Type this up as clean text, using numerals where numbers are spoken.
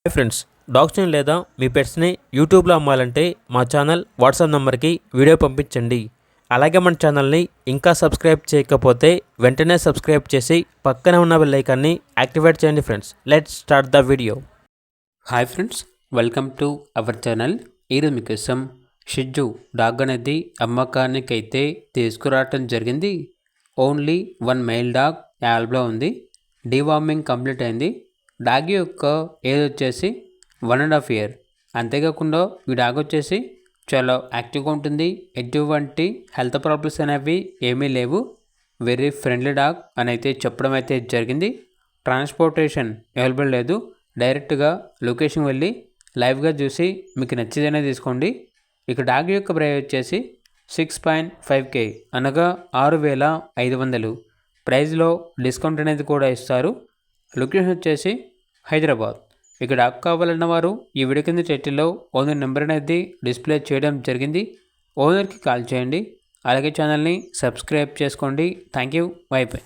Hi friends, డాగ్స్ని లేదా మీ పెట్స్ని యూట్యూబ్లో అమ్మాలంటే మా ఛానల్ వాట్సాప్ నెంబర్కి వీడియో పంపించండి. అలాగే మన ఛానల్ని ఇంకా సబ్స్క్రైబ్ చేయకపోతే వెంటనే సబ్స్క్రైబ్ చేసి పక్కనే ఉన్న బెల్ ఐకాన్ని యాక్టివేట్ చేయండి. Friends, let's start the video. Hi friends, welcome to our channel. ఈరోజు మీకోసం షిజ్జు డాగ్ అనేది అమ్మకానికి అయితే తీసుకురావటం జరిగింది. ఓన్లీ వన్ మెయిల్ డాగ్ యాల్బ్లో ఉంది. డీవార్మింగ్ కంప్లీట్ అయింది. డాగ్ యొక్క ఏజ్ వచ్చేసి 1.5 year. అంతేకాకుండా ఈ డాగ్ వచ్చేసి చాలా యాక్టివ్గా ఉంటుంది. ఎటువంటి హెల్త్ ప్రాబ్లమ్స్ అనేవి ఏమీ లేవు. వెరీ ఫ్రెండ్లీ డాగ్ అని అయితే చెప్పడం అయితే జరిగింది. ట్రాన్స్పోర్టేషన్ అవైలబుల్ లేదు. డైరెక్ట్గా లొకేషన్ వెళ్ళి లైవ్గా చూసి మీకు నచ్చితేనే తీసుకోండి. ఇక డాగ్ యొక్క ప్రైస్ వచ్చేసి 6.5K అనగా 6,500. ప్రైస్లో డిస్కౌంట్ అనేది కూడా ఇస్తారు. లొకేషన్ వచ్చేసి హైదరాబాద్. ఇక్కడ డాగ్ కావాలన్న వారు ఈ వీడియో కింద టైటిల్లో ఓనర్ నెంబర్ అనేది డిస్ప్లే చేయడం జరిగింది. ఓనర్కి కాల్ చేయండి. అలాగే ఛానల్ని సబ్స్క్రైబ్ చేసుకోండి. Thank you. By by.